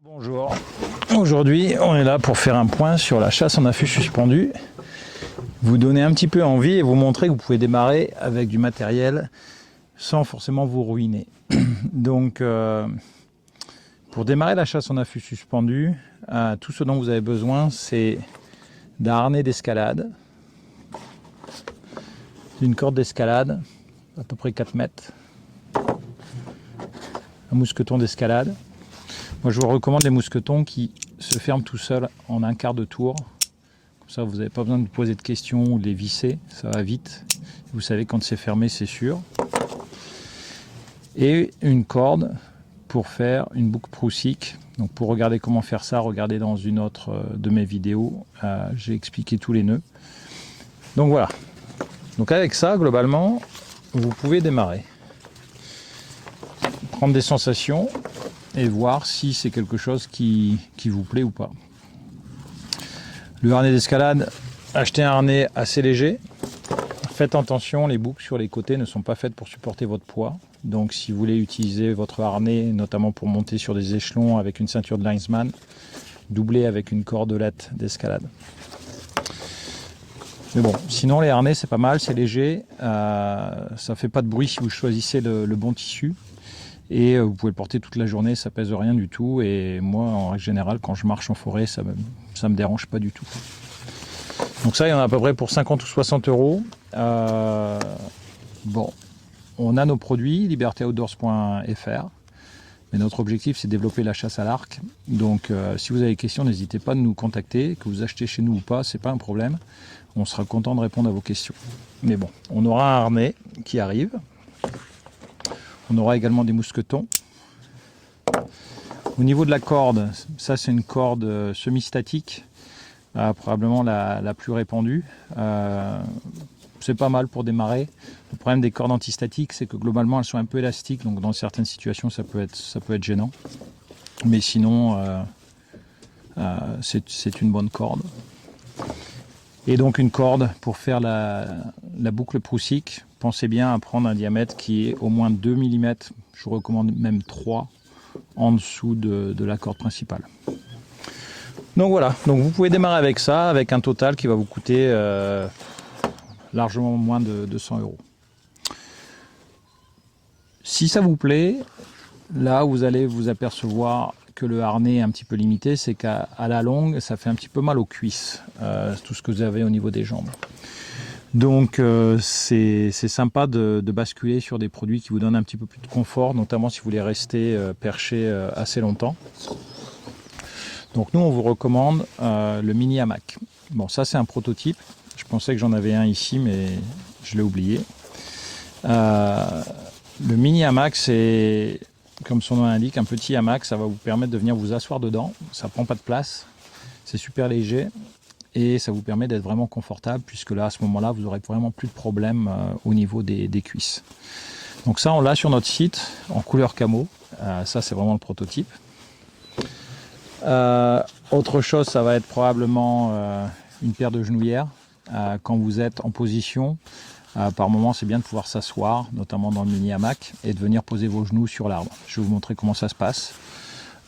Bonjour, aujourd'hui on est là pour faire un point sur la chasse en affût suspendu, vous donner un petit peu envie et vous montrer que vous pouvez démarrer avec du matériel sans forcément vous ruiner. Donc pour démarrer la chasse en affût suspendu, tout ce dont vous avez besoin c'est d'un harnais d'escalade, d'une corde d'escalade à peu près 4 mètres, un mousqueton d'escalade. Moi je vous recommande les mousquetons qui se ferment tout seuls en un quart de tour. Comme ça vous n'avez pas besoin de vous poser de questions ou de les visser, ça va vite. Vous savez quand c'est fermé c'est sûr. Et une corde pour faire une boucle proussique. Donc pour regarder comment faire ça, regardez dans une autre de mes vidéos. J'ai expliqué tous les nœuds. Donc voilà. Donc avec ça globalement vous pouvez démarrer. Prendre des sensations et voir si c'est quelque chose qui vous plaît ou pas. Le harnais d'escalade, achetez un harnais assez léger. Faites attention, les boucles sur les côtés ne sont pas faites pour supporter votre poids. Donc si vous voulez utiliser votre harnais, notamment pour monter sur des échelons avec une ceinture de linesman, doublez avec une cordelette d'escalade. Mais bon, sinon les harnais c'est pas mal, c'est léger, ça fait pas de bruit si vous choisissez le bon tissu. Et vous pouvez le porter toute la journée, ça pèse rien du tout. Et moi, en règle générale, quand je marche en forêt, ça me dérange pas du tout. Donc ça, il y en a à peu près pour 50 ou 60 euros. Bon, on a nos produits, libertéoutdoors.fr. Mais notre objectif, c'est de développer la chasse à l'arc. Donc si vous avez des questions, n'hésitez pas à nous contacter. Que vous achetez chez nous ou pas, c'est pas un problème. On sera content de répondre à vos questions. Mais bon, on aura un harnais qui arrive. On aura également des mousquetons. Au niveau de la corde, ça c'est une corde semi-statique, probablement la plus répandue. C'est pas mal pour démarrer. Le problème des cordes antistatiques, c'est que globalement elles sont un peu élastiques, donc dans certaines situations ça peut être gênant. Mais sinon, c'est une bonne corde. Et donc une corde pour faire la boucle proussique. Pensez bien à prendre un diamètre qui est au moins 2 mm, je vous recommande même 3 en dessous de la corde principale. Donc voilà, donc vous pouvez démarrer avec ça, avec un total qui va vous coûter largement moins de 200 euros. Si ça vous plaît, là vous allez vous apercevoir que le harnais est un petit peu limité, c'est qu'à la longue ça fait un petit peu mal aux cuisses, tout ce que vous avez au niveau des jambes. Donc c'est sympa de basculer sur des produits qui vous donnent un petit peu plus de confort, notamment si vous voulez rester perché assez longtemps. Donc nous on vous recommande le mini hamac. Bon ça c'est un prototype, je pensais que j'en avais un ici mais je l'ai oublié. Le mini hamac c'est, comme son nom l'indique, un petit hamac, ça va vous permettre de venir vous asseoir dedans, ça prend pas de place, c'est super léger. Et ça vous permet d'être vraiment confortable puisque là à ce moment là vous n'aurez vraiment plus de problème au niveau des cuisses. Donc ça on l'a sur notre site en couleur camo, ça c'est vraiment le prototype. Autre chose, ça va être probablement une paire de genouillères. Quand vous êtes en position, par moment c'est bien de pouvoir s'asseoir, notamment dans le mini hamac, et de venir poser vos genoux sur l'arbre. Je vais vous montrer comment ça se passe.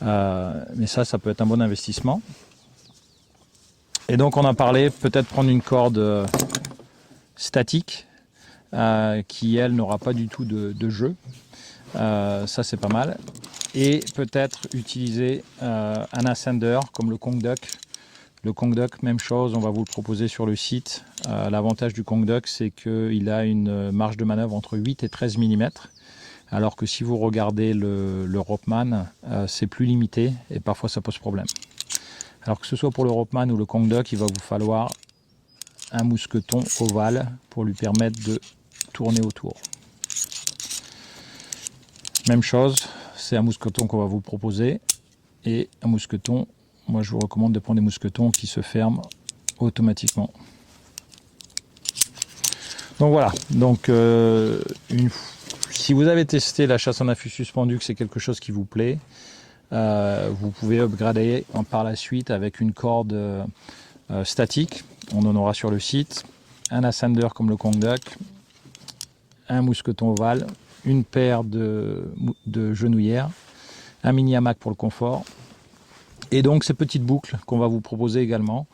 Mais ça peut être un bon investissement. Et donc on a parlé, peut-être prendre une corde statique qui elle n'aura pas du tout de jeu. Ça c'est pas mal. Et peut-être utiliser un ascender comme le Kong Duck. Le Kong Duck, même chose, on va vous le proposer sur le site. L'avantage du Kong Duck, c'est qu'il a une marge de manœuvre entre 8 et 13 mm. Alors que si vous regardez le Ropeman, c'est plus limité et parfois ça pose problème. Alors que ce soit pour le Ropeman ou le Kong Duck, il va vous falloir un mousqueton ovale pour lui permettre de tourner autour. Même chose, c'est un mousqueton qu'on va vous proposer. Et un mousqueton, moi je vous recommande de prendre des mousquetons qui se ferment automatiquement. Donc voilà, donc si vous avez testé la chasse en affût suspendu, que c'est quelque chose qui vous plaît, vous pouvez upgrader par la suite avec une corde statique, on en aura sur le site, un ascender comme le Kong Duck, un mousqueton ovale, une paire de genouillères, un mini hamac pour le confort Et donc ces petites boucles qu'on va vous proposer également.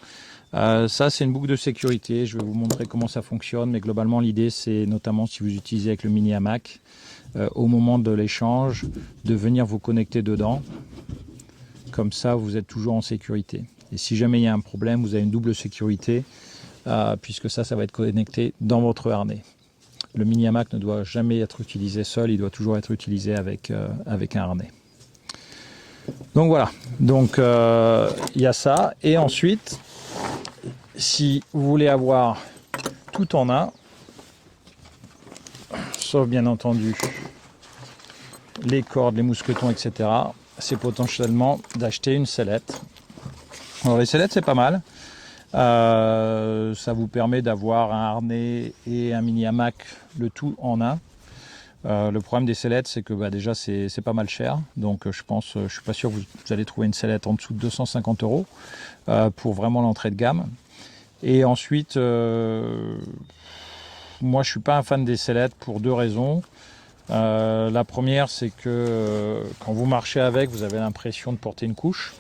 Ça c'est une boucle de sécurité, je vais vous montrer comment ça fonctionne, mais globalement l'idée c'est notamment si vous utilisez avec le mini hamac, au moment de l'échange, de venir vous connecter dedans, comme ça vous êtes toujours en sécurité. Et si jamais il y a un problème, vous avez une double sécurité, puisque ça va être connecté dans votre harnais. Le mini hamac ne doit jamais être utilisé seul, il doit toujours être utilisé avec un harnais. Donc voilà, donc il y a ça, et ensuite, si vous voulez avoir tout en un, sauf bien entendu les cordes, les mousquetons, etc., c'est potentiellement d'acheter une sellette. Alors les sellettes c'est pas mal, ça vous permet d'avoir un harnais et un mini hamac, le tout en un. Le problème des sellettes c'est que déjà c'est pas mal cher, donc je suis pas sûr que vous allez trouver une sellette en dessous de 250 € pour vraiment l'entrée de gamme. Et ensuite, moi je suis pas un fan des sellettes pour deux raisons. La première c'est que quand vous marchez avec, vous avez l'impression de porter une couche.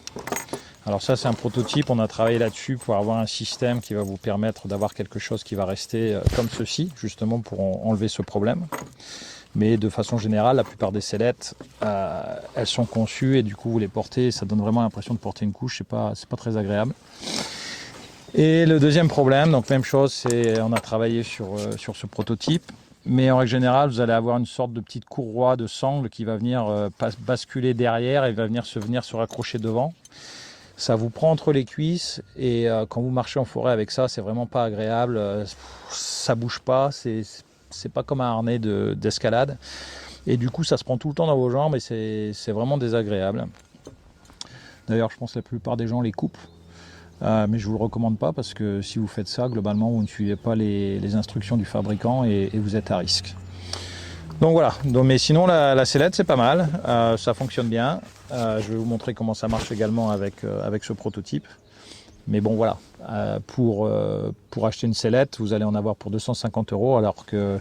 Alors ça c'est un prototype, on a travaillé là-dessus pour avoir un système qui va vous permettre d'avoir quelque chose qui va rester comme ceci, justement pour enlever ce problème. Mais de façon générale, la plupart des sellettes, elles sont conçues et du coup vous les portez, ça donne vraiment l'impression de porter une couche, c'est pas très agréable. Et le deuxième problème, donc même chose, c'est on a travaillé sur ce prototype, mais en règle générale, vous allez avoir une sorte de petite courroie de sangle qui va venir basculer derrière et va venir se raccrocher devant. Ça vous prend entre les cuisses et quand vous marchez en forêt avec ça, c'est vraiment pas agréable. Ça bouge pas, c'est pas comme un harnais d'escalade. Et du coup, ça se prend tout le temps dans vos jambes et c'est vraiment désagréable. D'ailleurs, je pense que la plupart des gens les coupent. Mais je ne vous le recommande pas parce que si vous faites ça, globalement, vous ne suivez pas les instructions du fabricant et vous êtes à risque. Donc voilà, mais sinon la sellette c'est pas mal, ça fonctionne bien. Je vais vous montrer comment ça marche également avec ce prototype. Mais bon voilà, pour acheter une sellette, vous allez en avoir pour 250 €, alors que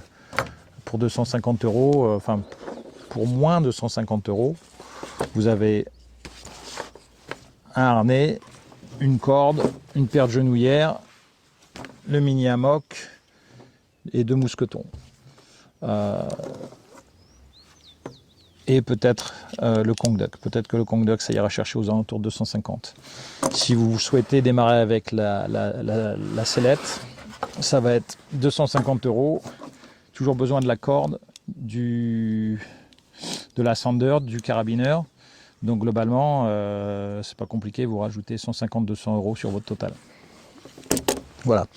pour 250 €, enfin pour moins de 150 €, vous avez un harnais, une corde, une paire de genouillères, le mini hamac et deux mousquetons. Et peut-être le Kongduk. Peut-être que le Kongduk, ça ira chercher aux alentours de 250. Si vous souhaitez démarrer avec la sellette, ça va être 250 €. Toujours besoin de la corde, de la sander, du carabineur. Donc globalement, c'est pas compliqué, vous rajoutez 150-200 € sur votre total. Voilà.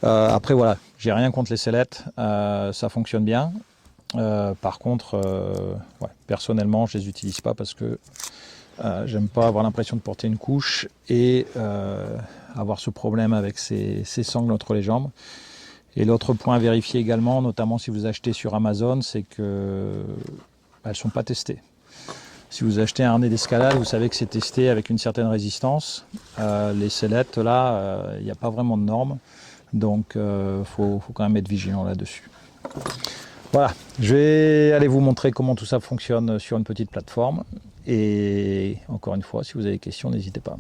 Après voilà, j'ai rien contre les sellettes, ça fonctionne bien. Par contre, personnellement, je les utilise pas parce que j'aime pas avoir l'impression de porter une couche et avoir ce problème avec ces sangles entre les jambes. Et l'autre point à vérifier également, notamment si vous achetez sur Amazon, c'est que elles sont pas testées. Si vous achetez un harnais d'escalade, vous savez que c'est testé avec une certaine résistance. Les sellettes, là, il n'y a pas vraiment de normes. Donc, faut quand même être vigilant là-dessus. Voilà, je vais aller vous montrer comment tout ça fonctionne sur une petite plateforme. Et encore une fois, si vous avez des questions, n'hésitez pas.